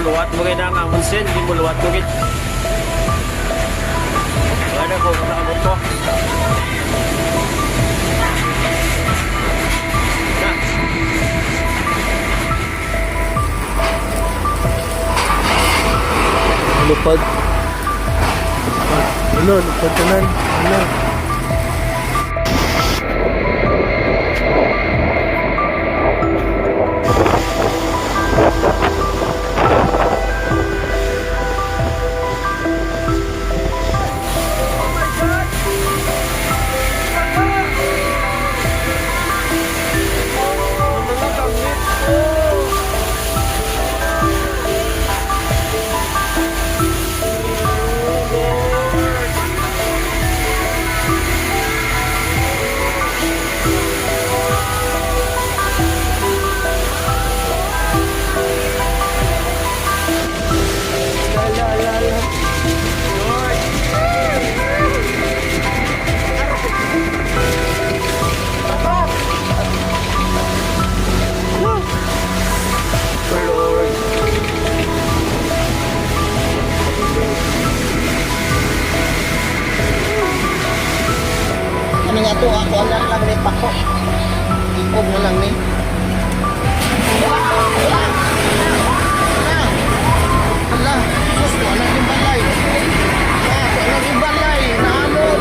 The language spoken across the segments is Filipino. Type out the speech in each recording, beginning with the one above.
luwat mo kayo na nga munsin, di mo luwat mo kayo. Wala ko, nakabot ko. Na. Lupad. Ano, lupad ka nan. Ano? Ano nga to, ako alam lang ni Pako. Ikog na lang ni. Hala, sus, wala yung balay. Wala yung balay, naanod.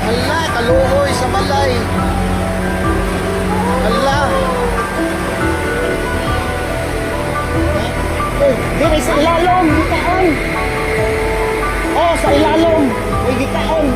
Hala, kaluhoy sa balay. Hala. Diri sa ilalom, gitaon. Oh, sa ilalom, may gitaon.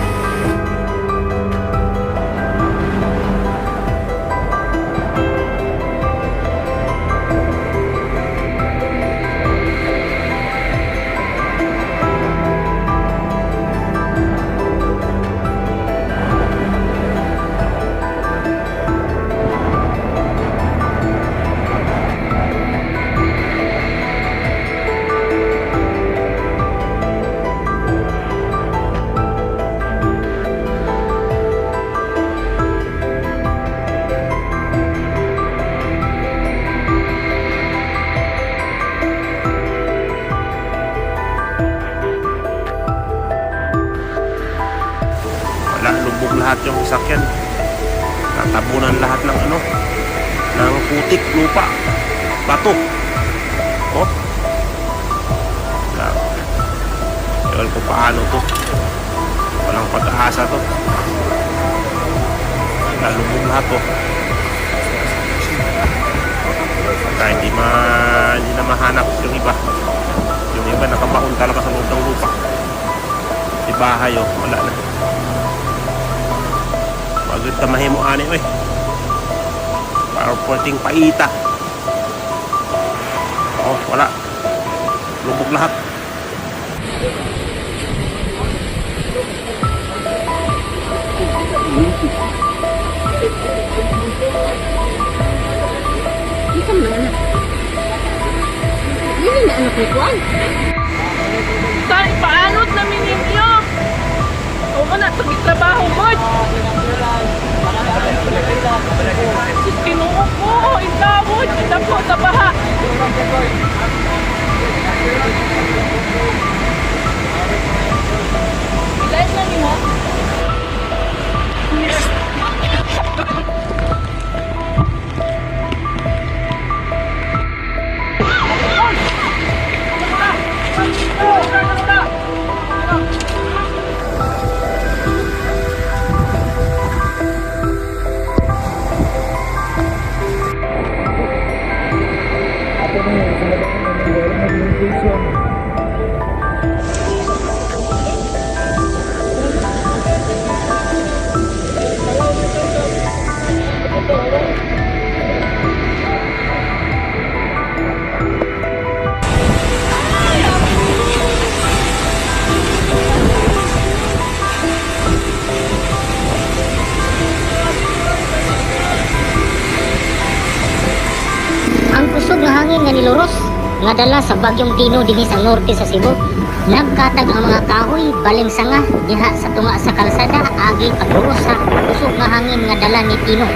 Lubog lahat yung sasakyan. Tatabunan lahat ng ano, ng putik, lupa, bato. Oh. Ewan ko paano to. Walang pag-aasa to. Lubog lahat to. Kaya hindi na mahanap yung iba. Yung iba nakabaon talaga sa loob ng lupa. Di bahay oh, wala na. Pagod ka mahimo ani oy. Para porting paita. Oh, wala. Lubog lahat. Ikaw na anak. Hindi na anak ni Juan. Saan paanot namin ninyo? O ka na, trabaho mo. Kinuha ko, itawod, kita po sa baha. Ilan na niyo? Ang kusog nga hangin nga niluros nga dala sa bagyong Dino dinhi sa norte sa Cebu Nagkatag ang mga kahoy baling sanga diha sa tunga sa kalsada agi pagluwas sa usok nga hangin nga dala ni Tino.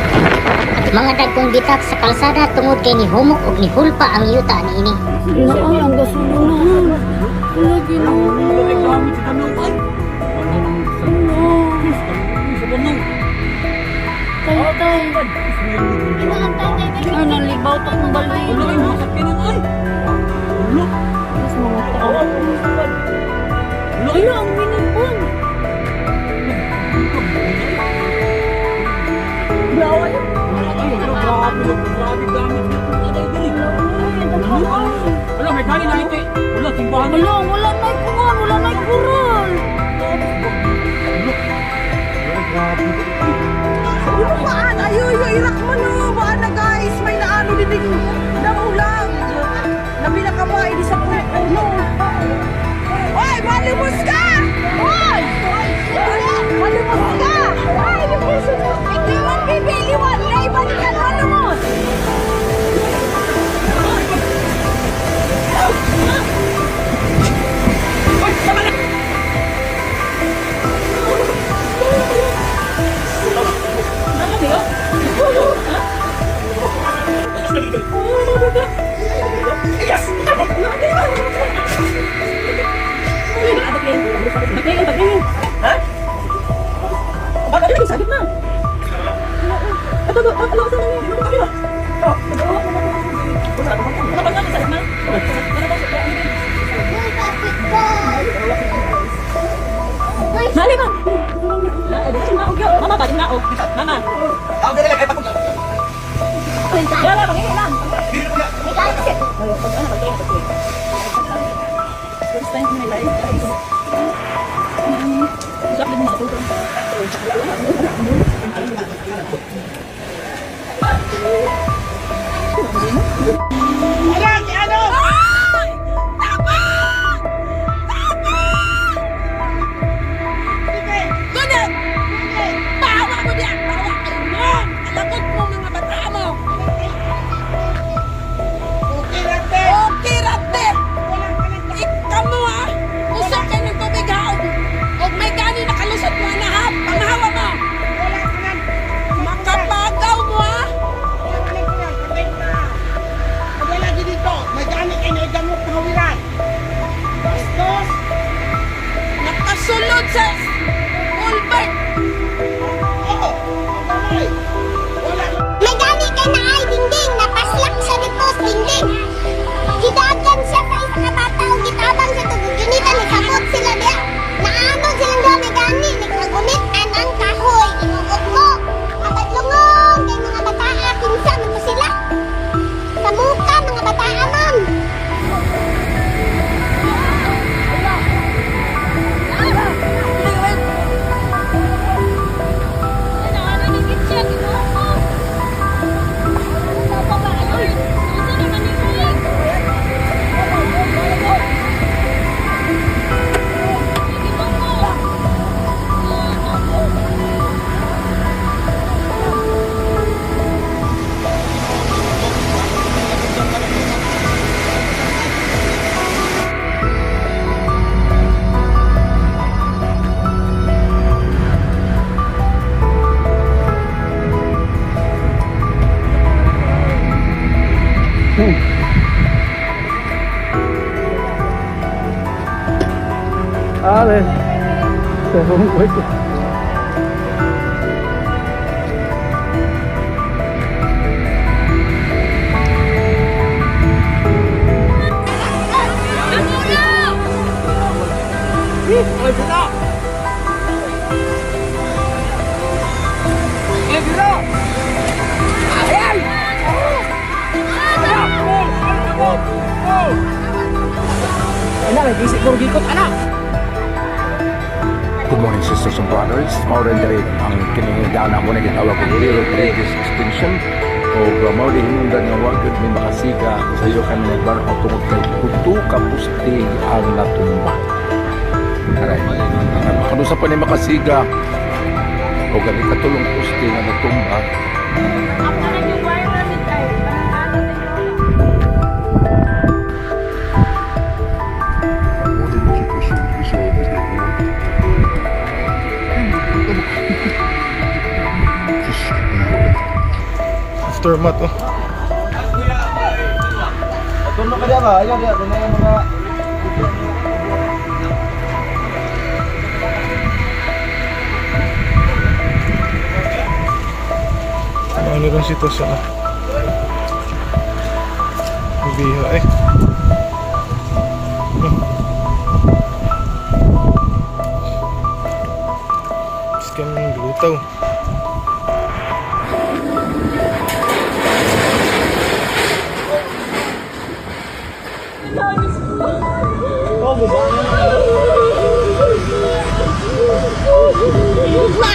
Mga dagkong bitak sa kalsada tungod kay ni humok ug ni hulpa ang yuta niini. Ay, ang gasulunan. Lagi na. Tay. Ay, nalibaw to kong balay. Mas mga tao. Ay, ang minipon. Wala, may bali na ito. Wala, timbahan na. Wala na ipungan, wala na ipural. Baan, ayo, irak mo no. Baan na guys, may naano din namulang. Nabila ka ba, hindi sa puno. Oy, malimos ka! Oy! Malimos ka! Oy, malimos ka! Ikaw ang bibiliwan, laiban ka, malimos! Mama, balik na. Mama. Wala, pagiging lang. First time in my life, guys. Sarap din mga tutong. Nakasulod sa Ulbert. May gani kay na ay dingding napaslak sa dipos dingding. Gidagan siya kay sa kabata o gitabang sa tugugunitan ni kabot sila diya. Naano silang daw may gani nagkagunit anang kahoy inugot mo. Abadlungong kay mga bataa kinsa mo sila. Kamuka mga bataa man. Ale, se fue un hueco. Good morning, sisters and brothers. Maurin diri ang kinihingdaan mo na gitawag ko Rio Bridges Extension o maurin hinungdan nga wagod may makasiga sa iyo kami nagbarho tungod kay kuto ka pusti ang natumba. Aray, makanusa pa ni makasiga o gabi katulong pusti nga natumba. Maurin aftermath oh. Tulog ka dyan ba? Ayaw dyan. Doon na yung mga... Ano lang sitwasyon ah. Biha eh. Scam ng lutaw.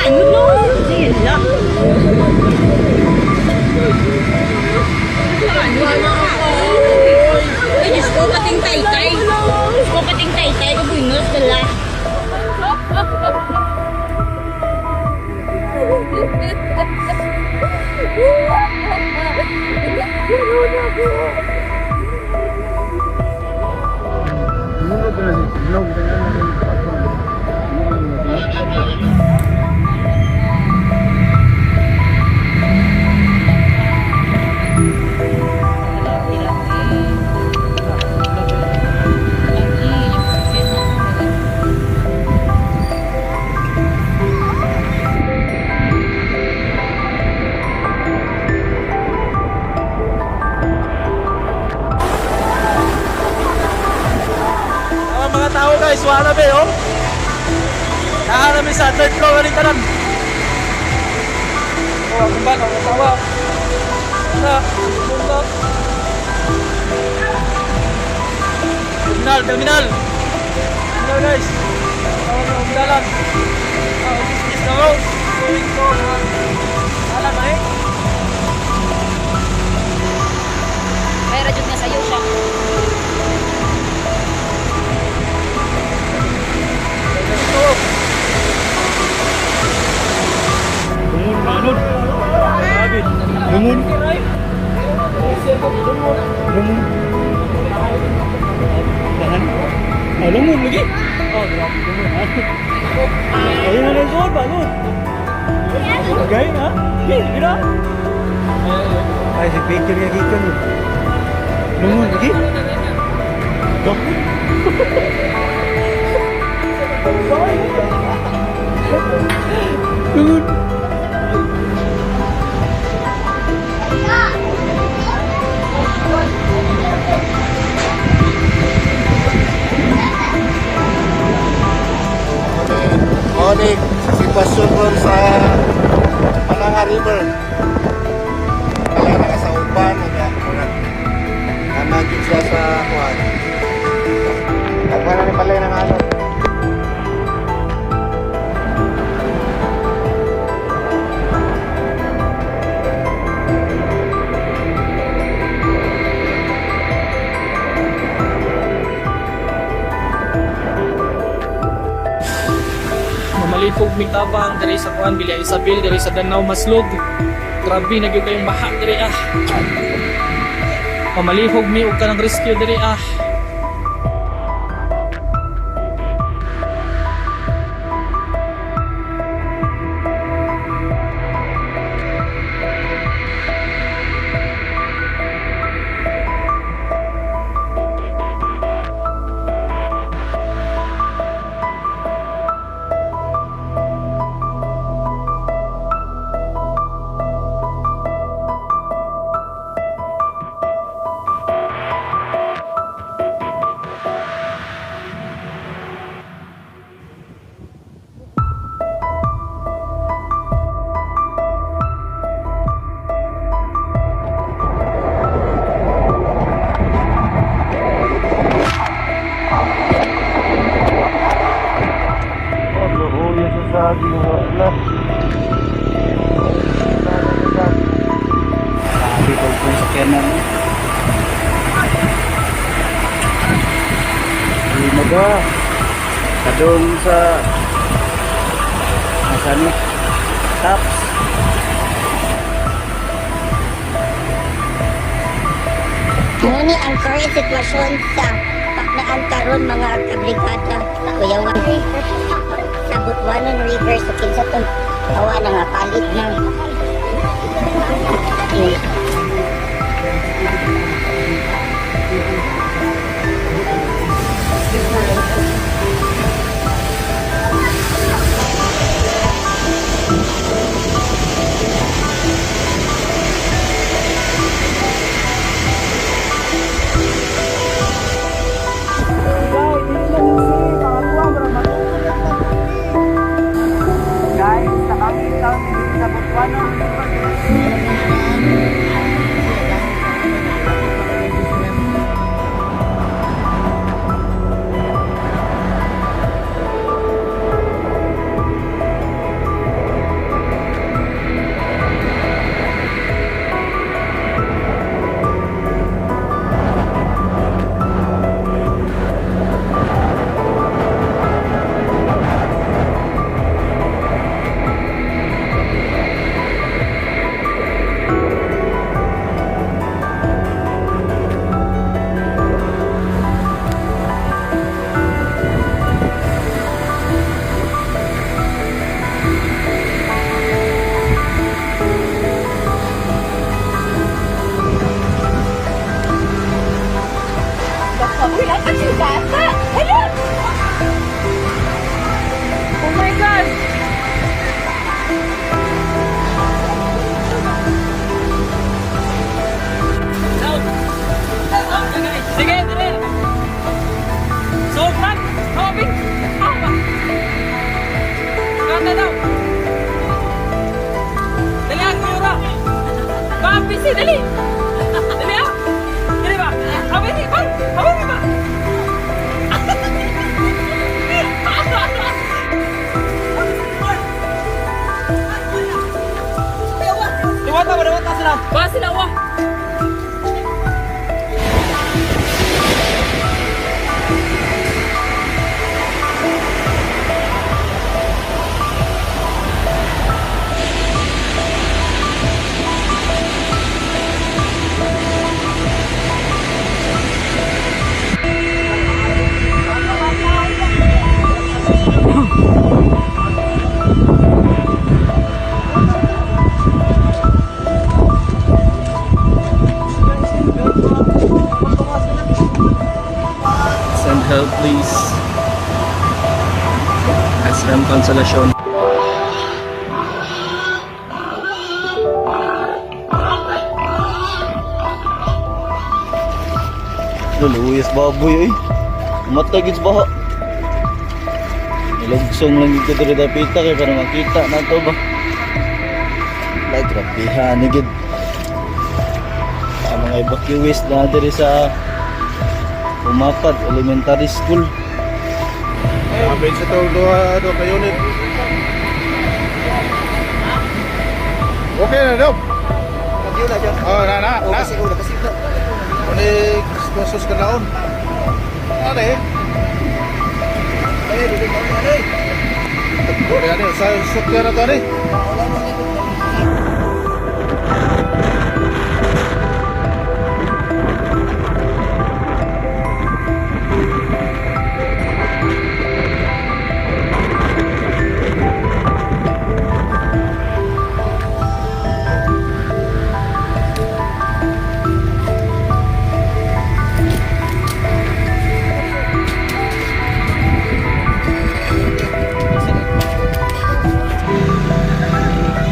Ano no? Sila. Ay, Diyos ko, kating taytay. Diyos ko, kating taytay. Kabuinos, dala. Mga tao guys, wala ba oh? Nahanami sa third floor galing ka lang. Oh, kung ba, nakatawa. Sa, punta. Terminal guys. Ang dalan. This is the road going to alam eh. May radyo niya sa'yo siya. Lungun lagi. Oh, ayun na lang balon. Okay na? Gila. Ay, si picture niya dito no. Lungun lagi. Go. Lungun. Morning, sitwasyon ron sa Mananga River. Kaya nga sa uban, nanagin siya sa kuhan. Nagmana ni palay ng ano. Mamalipog mi tabang diri sa kuan Villa Isabel diri sa Danau Maslog. Grabe na gyud kayong baha diri ah. Mamalipog mi og kanang rescue diri ah. Kadung sa asa ni Taps. Ngani ang current sitwasyon sa Paknaan karon mga kabrigada. Kuya Wani. Sa Butwanan River sa kinsa to. Awa na nga palit na. Guys, nakakita kami sa Botswana. Oh my God! Sige, dali. Sobrang, Robin. Kata daw. Dali ako, Yura. Kapisi, dali. Dali ah. Dali ba? Abay di ba? Abay di ba? Dewata sila. Ba sila, wah. Send help, please. SM Consolacion. Luluyas baboy ay. Matagis baha. Nilugsong lang dito dito dapita kay para makita na to ba. Like rapihan ni gid. Ang mga evacuees na diri sa Umapat Elementary School. Abin sa tol do ka unit. Okay na daw. Oh, na. Kasi na. Unik khusus ka naon. Ade. Ade, sa sukya na to ade.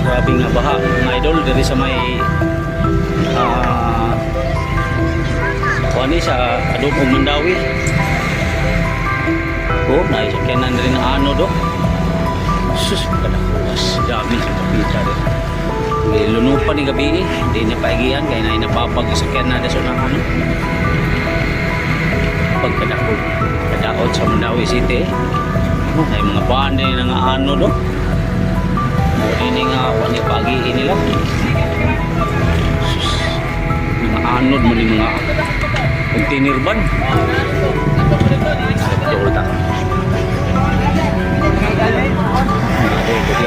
Grabe nga baha mga idol diri sa may kuani sa Adobong Mandawi. Oh, naisakyanan rin ang ano do. Sus, kadakulas. Dami sa kapita rin. Lunupan ni gabi eh. Hindi na paigian kaya na inapapag isakyan na sa ano. Pagkadako. Kadaot sa Mandawi City. Ay mga bande na nga ano do. Ini nga wani pagi nila. Sus, mga anod mo ni mga container ban. Doon ta.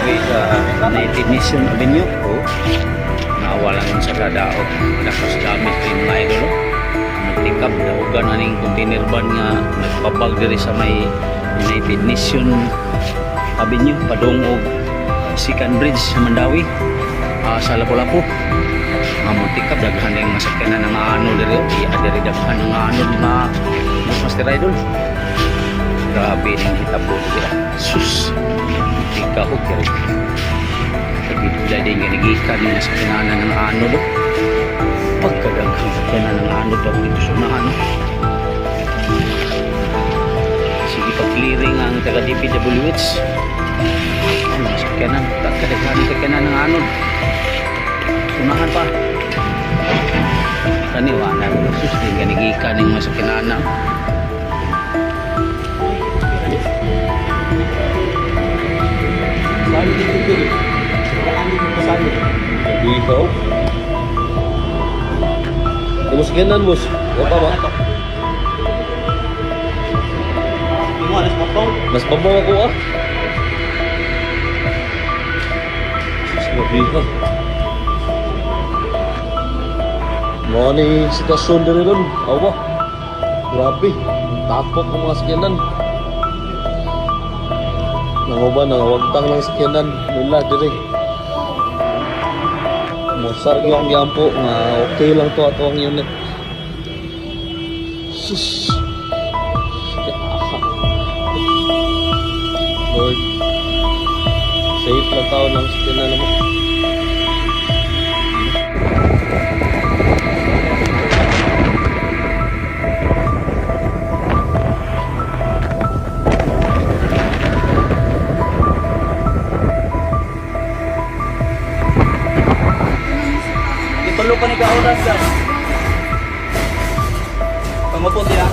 Dito sa United Nation Avenue o nawalan sa kadaot. Dakas gamit rin mga idol. Nagtikap na ugan aning container ban nga nagpapag diri sa may United Nation Avenue padung og Second Bridge sa Mandawi sa Lapu-Lapu muntikap daghan ning masakyanan ng ano diri diri daghan ng ano mga Master Idol. Grabe ning hitabo diri. Sus. Tika ko kiri. Pagbigla din ganigikan ng masakyanan ng ano do. Pagkadaghang masakyanan ng ano to dito sa mga ano. Sige pag-clearing ang taga DPWH. Ay, masakyanan. Kadaghan masakyanan ng ano. Sunahan pa. Kaniwana. Sus, din ganigikan ng masakyanan na. Sali dito dito. Saan dito pasali? Dito. Bos ganan bos. Apa ba? Mo alas mapong. Mas pabaw ako ah. Dito. Mo ni sitwasyon diri ron. Awa. Grabe. Tapok ang mga sakyanan. Nanguban, nangawagtang lang sakyanan nila diri. Mosar yung giampo nga okay lang to ato ang unit. Sus. Lord. Safe lang tao ng sakyanan naman. Perlu pa ni kauras ka. Pangupot ya.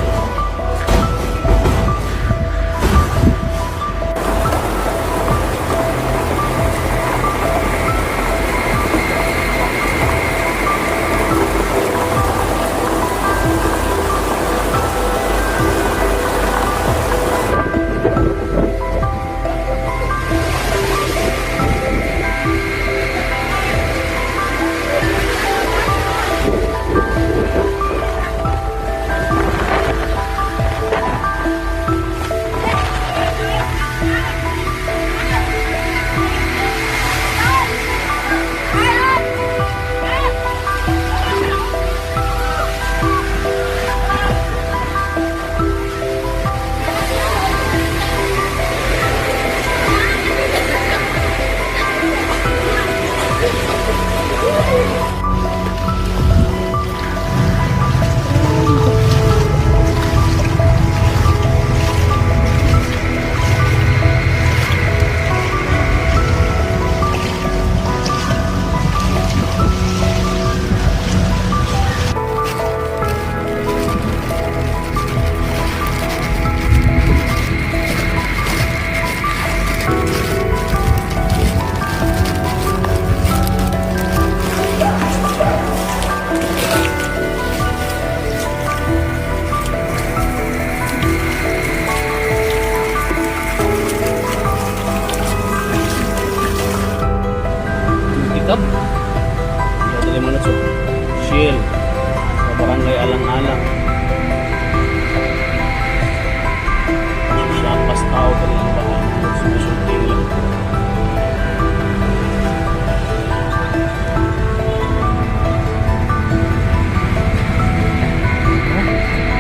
Tab. Ya dali mo na so. Shield. Sa barangay Alang-alang. Sapas tao pa rin ang bahay. Sumusunting lang.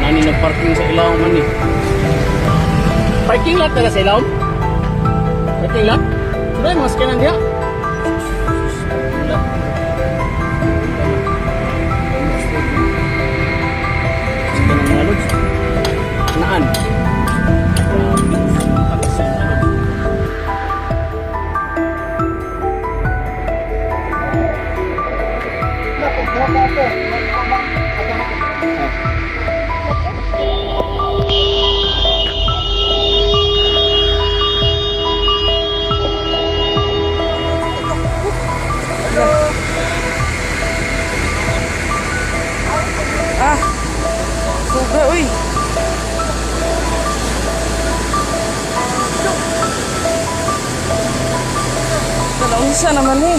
Nani nagparking sa ilaw man eh. Parking lot na sa ilaw? Parking lot? Ano yung mga scanan diya? Naan? Suga, uy. Unsa naman eh.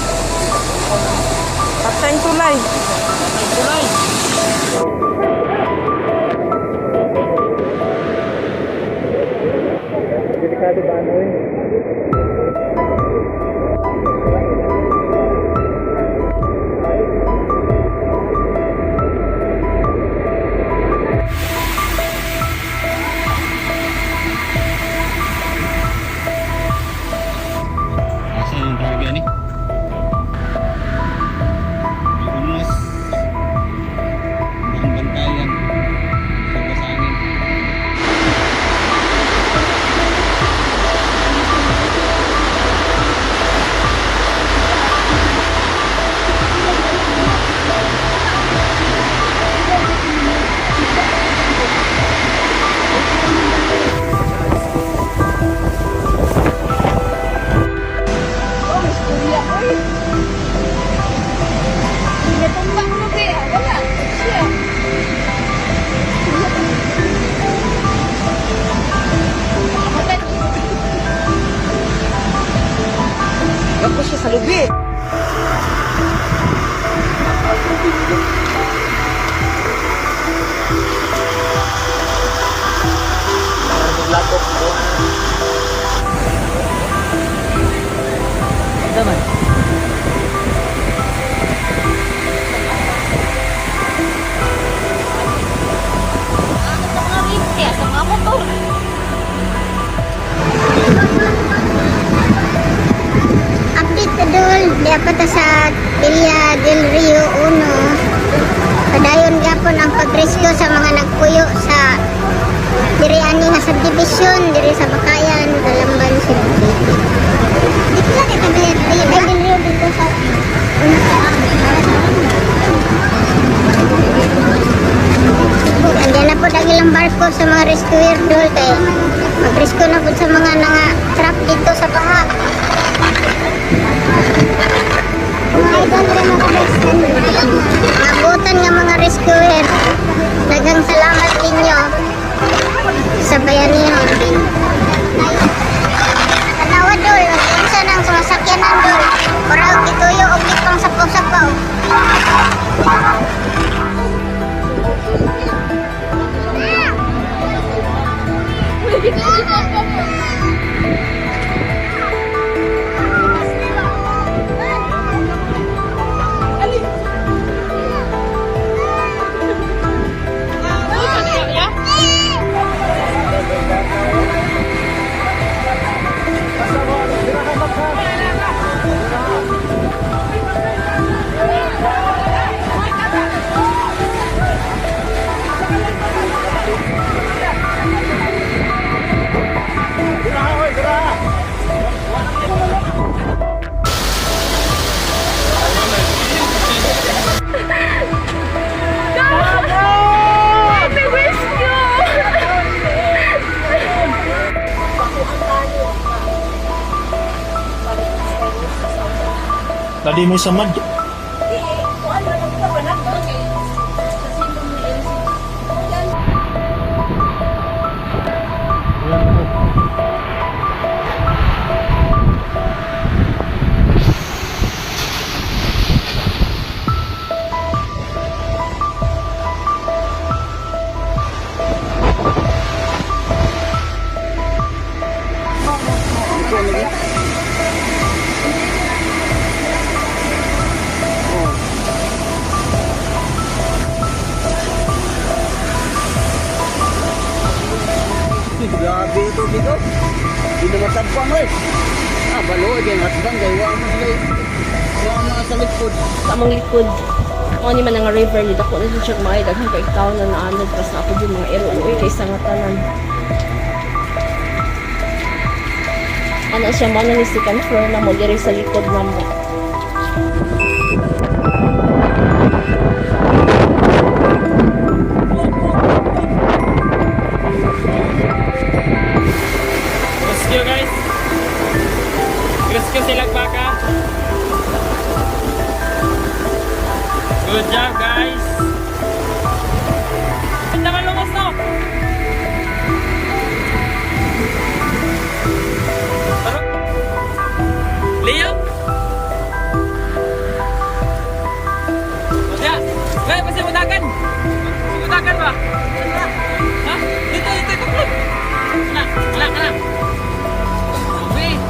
Patay tulay. Tulay. Delikado ba ano eh? di pa ta sa Villa del Rio 1. Padayon gapon ang pagrescue sa mga nagpuyo sa diri ani nga subdivision diri sa Bakayan, Talamban City. Dito lang ito Villa del Rio dito sa Andiyan na po ang ilang barko sa mga rescuer dol kay mag-rescue na po sa mga trap dito sa baha. Nabutan nga mga rescuer. Daghang salamat ninyo sa bayanihon. Tanawa dol, unsa nang sumasakyanan dol. Para gituyo og gipang sapaw-sapaw. Tadi may samad. Grabe ito dito. Hindi na matagpang eh. Balo, again, hatbang, gaywa mo sila eh. Gaywa mo sa likod. Tamang likod. O ni man nga river ni dako na siya mga daghang kay ikaw na naanod pas na ako din mga ero-uy kay sa nga tanan. Ano siya mo na ni second floor na mo diri sa likod na mo. Rescue guys. Rescue sila baka. Good job guys. Kita malungos no. Tara. Leo. Ya, gaya pasti mutakan. Mutakan ba? Ha? Dito ito. Kena. Wait.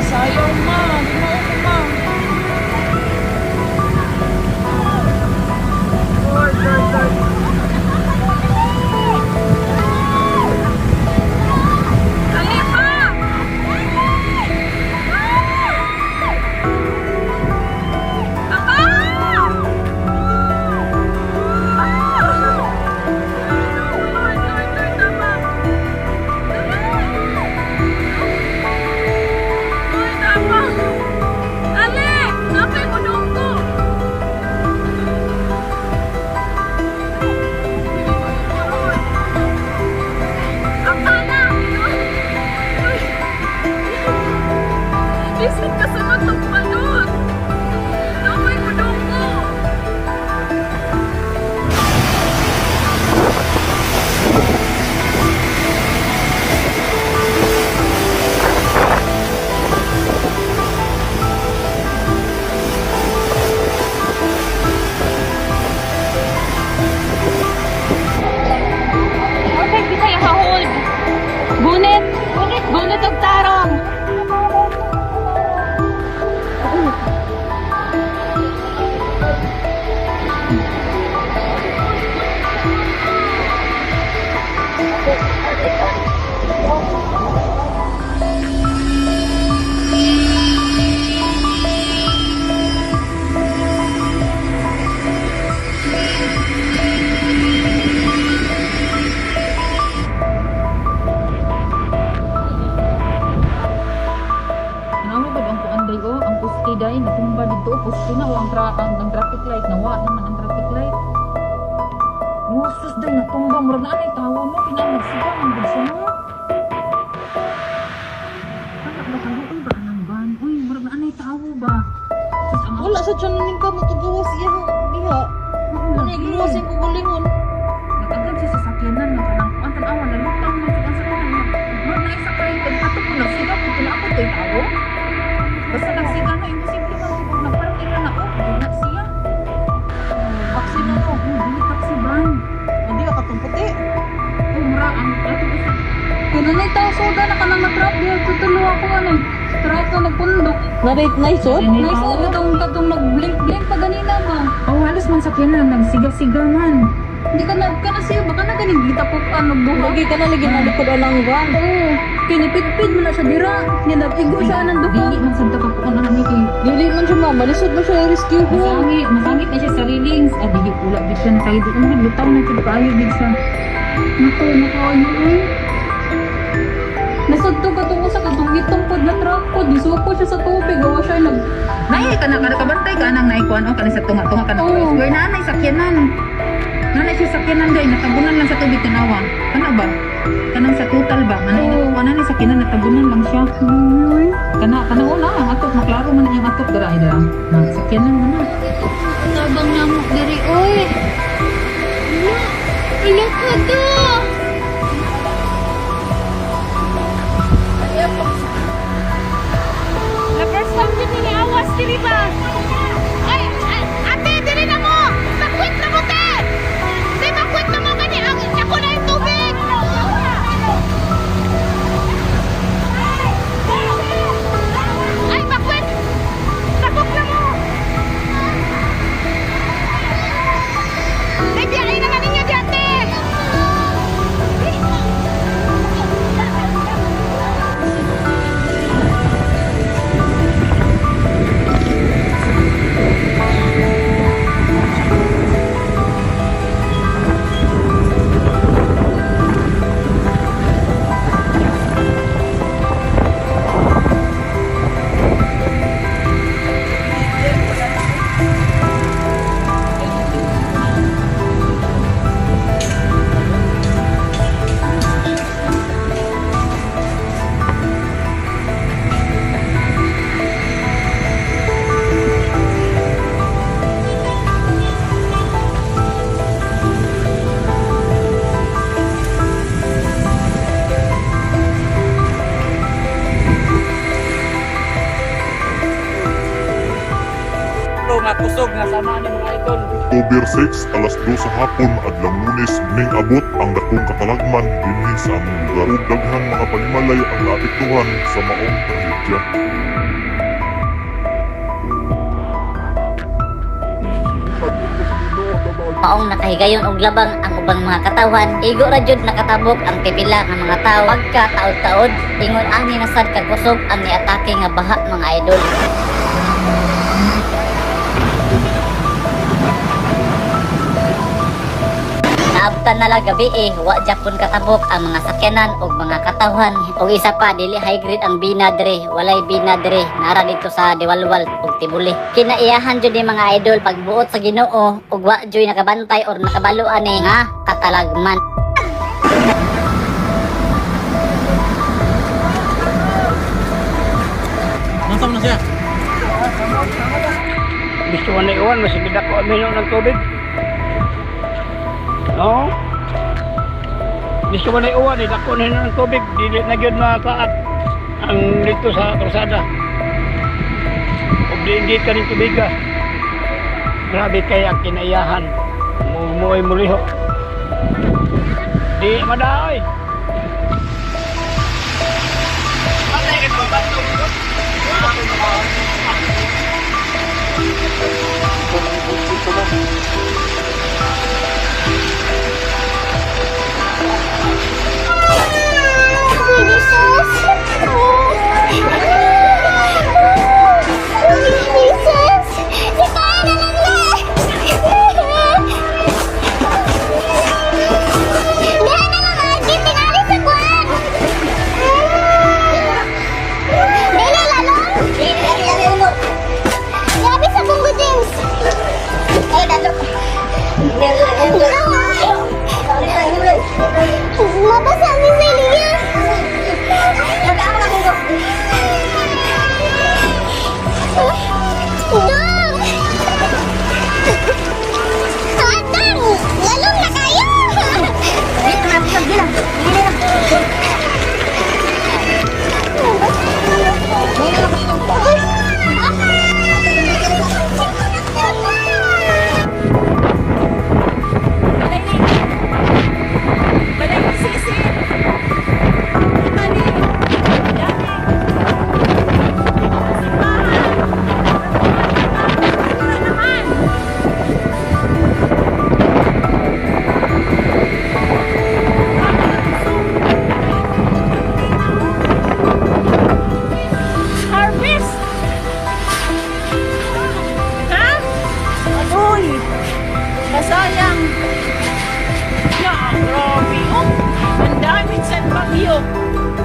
Sayang ma, di mo ako ma. Ali pa! Isip ka sa matang balon. Namay mo daw ko. Okay, kita yung hold. Gunit og tarong. anday o, ang poste day, natumba dito, poste na o, ang traffic light, nawa naman ang traffic light. Oh, sus day, natumba, mura na anay tawo no, pinamagsiga, ang bulsa mo. Anak ba kayo, uy, ba anang ban? Uy, mura na anay tawo ba? Sus, ang Wala sa tiyan ning ka matugawas iya diha. Ano igawas yung kugulingon? Nagagad siya sa sakyanan, nakalangkuan, tanawan, nalutang mo siya sa kanan. Mura na isakay, pagkato ko, nagsiga ko, tila ako to'y tawo. Basta nagsiga na, imposible man siguro, nagparting na ako, hindi siya. Vaccine ano? Dili taxi ban. Hindi ka katumputi. Mura, ang ato ko sa... Kananay tao soda na kanang na-trap diha tutulo ako ano. Trap na nagpundok. Na-rate na isod? Ganito. Na isod katong nag-blink-blink pa ganina ba? Oh, halos man sakyanan, nagsiga-siga man. Hindi ka na siya, baka na ganing gita po ka nagbuha. Lagi ka na lagi na likod alang van. Oo. Kinipid-pid mo na siya dira. Ninabigo siya ng duha. Dili man sa ka po na ni kay. Dili man siya mabalisod mo siya i-rescue ko. Masangit na siya sa railings. Dili pula gid siya sa dili mo lutaw na siya kaayo gid siya. Nako ay. Nasudto ka tungo sa katong itong pod na truck pod. Gisuko siya sa tubig. Gawa siya Nay ka na nakabantay ka nang naikuan o kana sa tunga-tunga ka na. Oo. Square na nay sakyanan. Nanay siya sakyanan day, natabunan lang sa tubig tinawa. Kana ba? Kanang sa total ba? Nanay na nanay sakyanan natabunan lang siya. Kana una ang atok maklaro man ang atok dira ay dira. Sakyanan man na. Tabang nyamuk diri, oy. Ala ka to. La first time din ni awas diri ba? Ay, ate diri na mo. Makwit na mo te. Di makwit na mo gani ang ako na yung tubig. Ay, makwit. Takok na mo. Nagbiyahin na ninyo dati! Nga kusog nga sama ni mga idol. October 6, alas 2 sa hapon, adlang Lunes, ning abot ang dakong katalagman dinhi sa among lugar. Ug daghang mga panimalay ang naapektuhan sa maong trahedya. Maong nakahigayon og labang ang ubang mga katawan, igo ra jud nakatabok ang pipila nga mga tawo. Pagka taod-taod, ingon ani na sad kagkusog ang niatake nga baha mga idol. Naabtan na lang gabi wa Japon katabok ang mga sakyanan ug mga katawhan. Og isa pa dili high grade ang binadre, walay binadre nara dito sa Diwalwal ug Tibuli. Kinaiyahan jud ni mga idol pagbuot sa Ginoo ug wa joy nakabantay or nakabalo ani nga katalagman. Nasam na siya. Gusto mo na iwan, masigid ako amino ng tubig. No? Gusto mo na iwan, dako na ng tubig. Dili na yun makaat ang dito sa krusada. Huwag diinggit ka ng tubig ka. Grabe kaya ang kinaiyahan. Muay muliho. Di madaoy. Di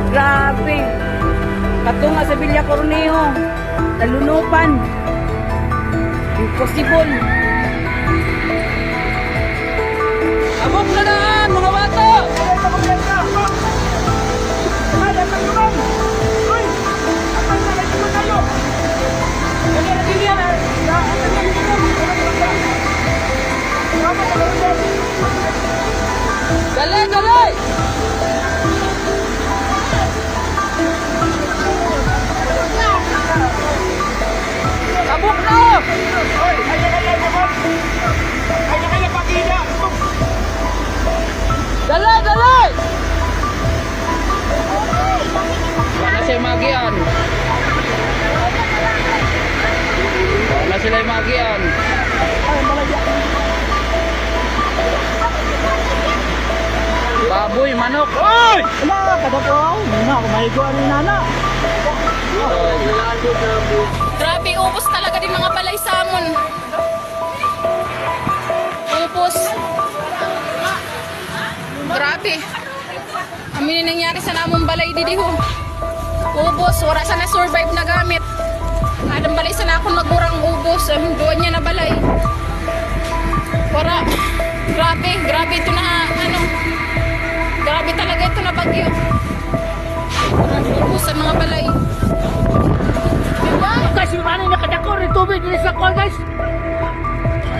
Grabe. Kato nga sa Villa Corneo. Nalunupan. Impossible. Abok na daan, mga bata! Dali, dali! Abok na! Dali, dali! Wala siya magian. Wala sila yung magian. Baboy, manok. Oy! Wala, kadako. Muna ako mahiguan ni Nana. Grabe, ubos talaga din mga balay samon. Ubos. Grabe. Amin nangyari sa namong balay didiho. Ubos, wala sa na-survive na gamit. Adang balay sa na akong magurang ubos. Doon niya na balay. Wala. Grabe ito na, grabe talaga ito na bagyo. Ubos sa mga balay. Guys, yung ano yung nakadako rin tubig dito sa call, guys.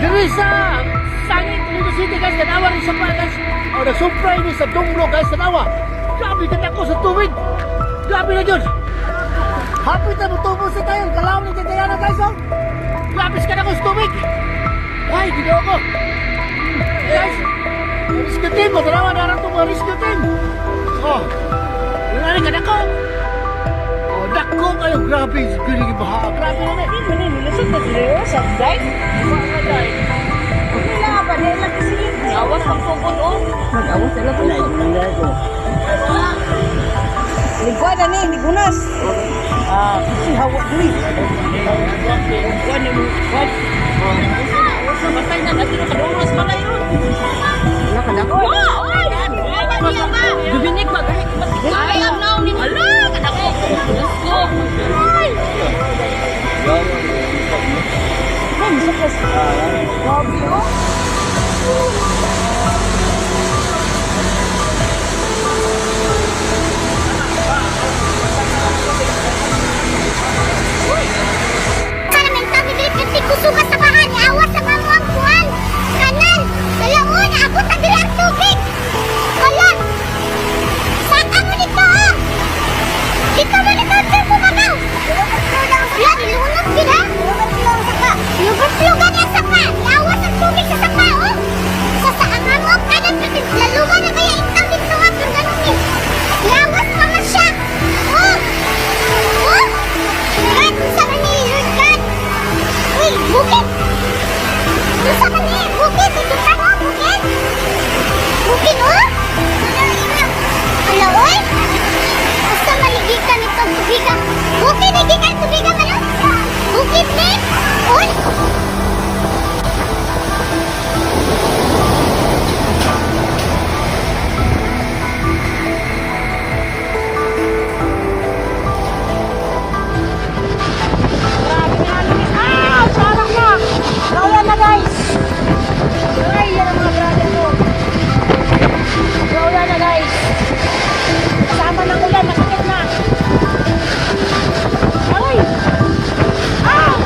Dito sa Sangit, dito City, guys. Tanawa rin sa pa, guys. O, nasumpray ni sa Dunglo, guys. Tanawa. Grabe kadako sa tubig. Grabe na yun. Hapit na tubo sa tayo. Kalawang ni Titayana, guys, oh. Grabe ka na ko sa tubig. Ay, dito ako. Guys, rescue team. Matanawa na rin itong mga rescue team. Oh, yung ano kadako. Dako kayo, grabe, giling baha. Grabe na eh. Hindi mo nilusot na sila sa guys. Wala nga pa, dahil lang kasi awas ang pupon o. Mag-awas sila po. Ligwa na ni, ligunas. Kasi hawa duli. Ligwa na mo. Batay na natin, kadumas pala yun. Wala ka dako. Dubinig ba? Ayaw na ni wala ka dako. Let's go. Ay! Ay, saklas. Grabe, oh. Karamin kami dili kasi kusugas sa bahan, awas sa mamuang kuwan. Kanan, dalaon, abot na dili ang tubig. Wala. Saan mo nito, oh? Dito mo nito, sir, bumagaw. Wala, nilunod sila. Lugat-lugat ang sapa. Lawas ang tubig sa sapa, oh. Sa saangan mo, kanan, laluwa na kaya itang dito nga kung ganun eh. Lawas mga siya. Oh. Oh. God, sa kanil, God. Uy, bukit. Sa kanil, bukit. Ito ka mo, bukit. Bukit, oh. Ala, oy. Basta maligitan ito, tubigan. Bukit, nagigan, tubigan ka lang. Bukit, ne. Oy. Naulan na, guys. Ay, yan ang mga brother ko. Naulan na, guys. Kasama ng ulan, masakit na. Ay! Ah!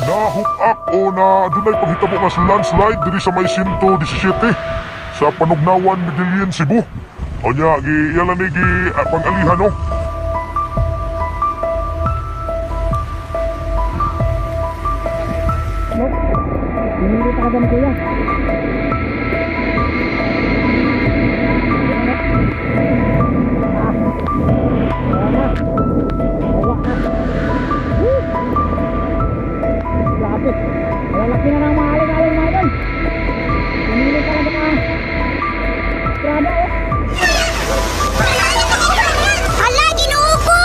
Nahook up o na dunay paghitabo nga sa landslide diri sa may 117 sa Panugnawan, Medellin, Cebu. O nya, iyalan ni pang-alihan no. Hindi pa ka kuya. Hala, Ginoo ko!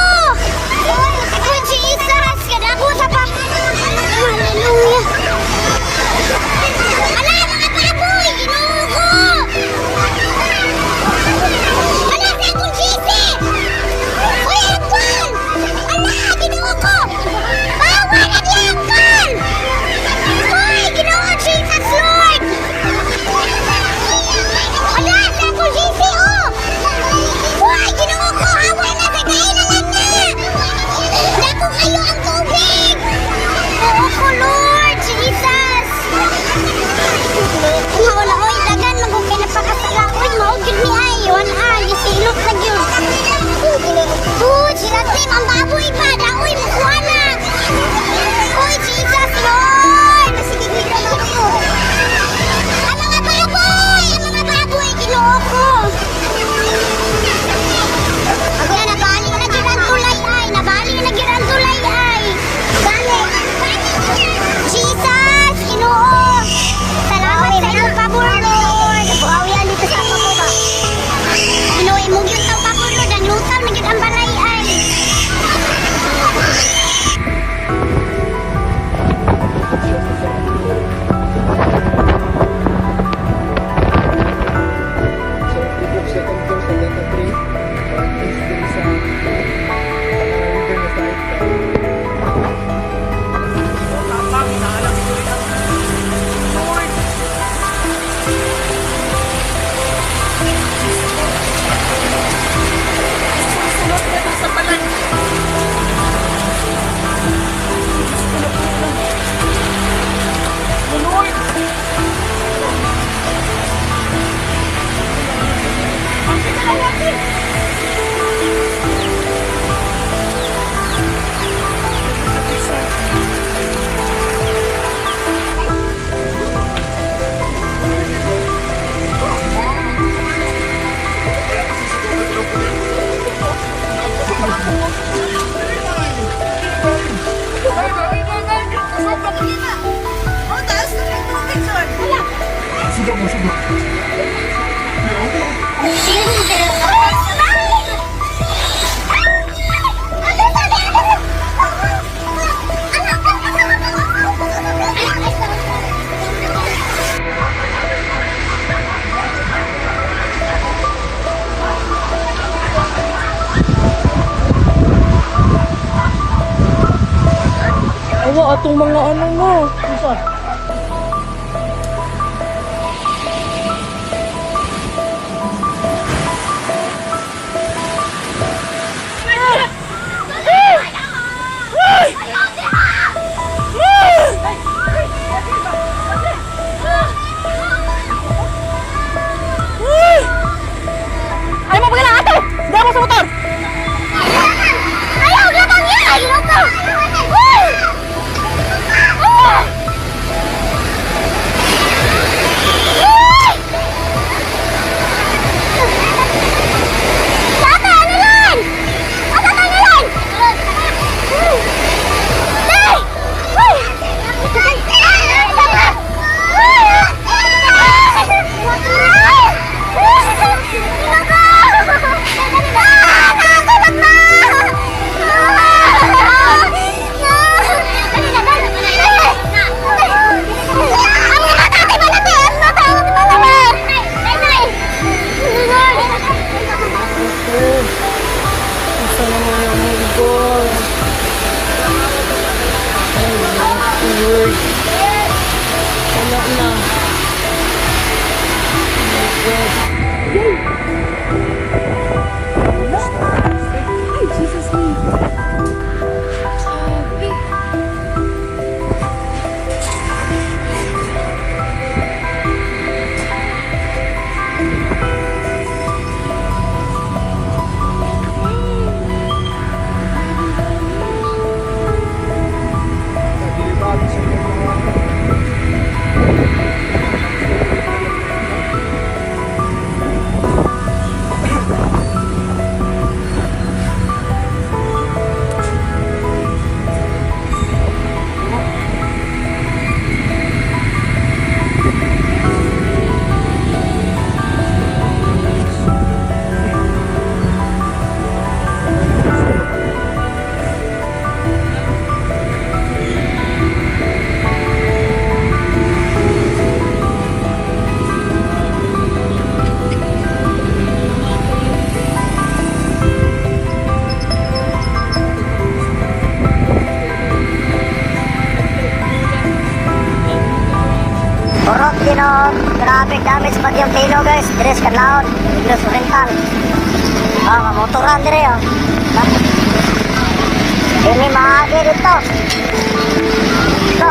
Good Jesus! Kadako sa pa! Hallelujah! Hala, mga baboy! Ginoo ko! Hala, sa akong sisi! Uy, Angkan! Hala, Ginoo ko! Bawa na di Angkan! Uy, Ginoo, Jesus Lord! Hala, sa akong sisi, oh! Uy, Ginoo ko! Hawa na sa kailangan na! Dako kayo ang tubig! Oo ko, Lord Jesus! Wala, oy, dagan, magugay na pakasala. Uy, maugid ni ay, wala, gisilot na yun. Uy, sila Tim, ang baboy pa, daoy, makuha na. Uy, Jesus, Lord! Masigigil na ako. Ang mga baboy, Ginoo ko. Ako na, nabali na gyud ang tulay ay, nabali na gyud ang tulay ay. Jesus, Ginoo. Salamat sa iyong pabor, Lord. Buhawian dito sa ako ba? Ginoo, imong yun ang pabor, Lord. Ang lutaw na gyud ang balay ay. Awa, atong mga ano mo. Ay, mo pagkala ato! Dahil mo sa motor! Ayaw! Gatang yan! Ayaw ko! Dilibado sa mga damage pag yung Tino guys. Dress Kanlaon, Negros Oriental. Mamotoran dire oh. Ini maagi dito. Ito,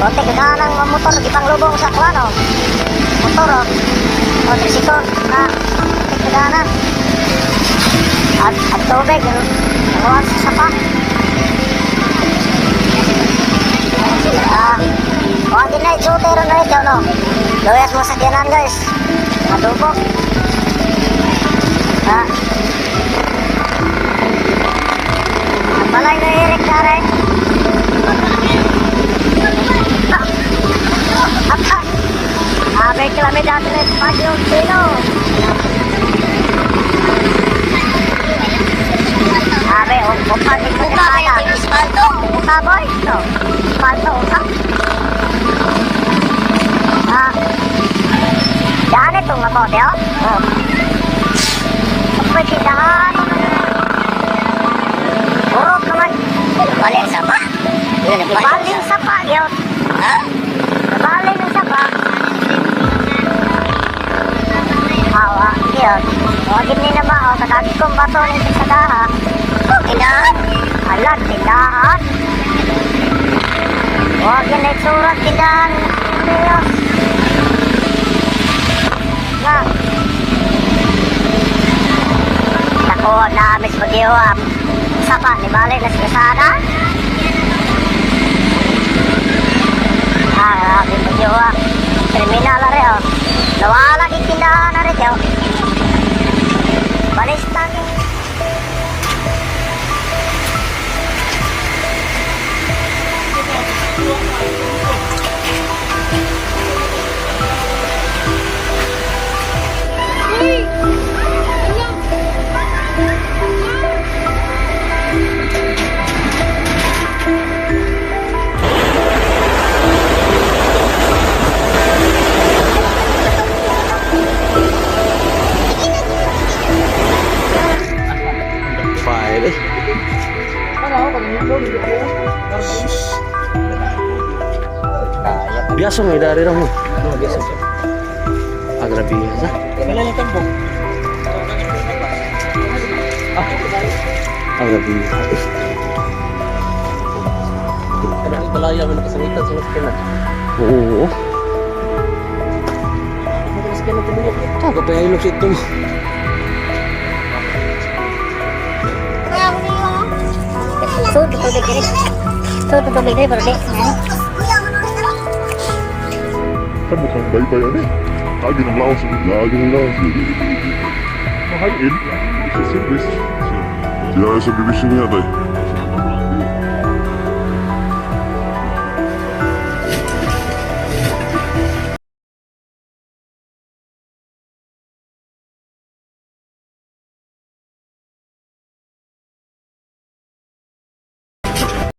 bote ganahan ng motor di pang lubong sa kuano. Motor oh. O tricycle na ganahan. At tubig, nakuhan sa sapa. Kuhan din na i-shooter na ito, no? Lawes mo sa kiyanan, guys. Madubo. Ang balay na irik na rin. Abe, kami dati na yung sino. Abe, upa dito sa kaya. Spalto. Upa, boy. No. Spalto, upa. Daan itong mabote, oh. Kapag sindahan. Urok naman. Baling sapa. Baling sapa, yun. Baling ng sapa. Awa, yun. Huwag ni naman, oh. Katagi kong bato nito sa daha. Tindahan. Alam, tindahan. Huwag yun ay surat tindahan. Diyos. Na. Nakuha na amis mag-iwap. Sapa, ni Bali na sikasana. Grabe mag-iwap. Kriminal na rin, oh. Nawala di tindahan na rin, oh. Balista niyo. File eh. Biasa may dari raw mo. Grabe sa. Grabe. Ano balaya man kasangitan sa nakikinan. Oo. Tago pa yung ilok ito. Sud tubig diri. Sud tubig diri pero di. Kan mukhang bayi-bayi nih. Lagi ng laos, lagi ng laos. Mahayin, sa service. Sila sa BBC niya tayo.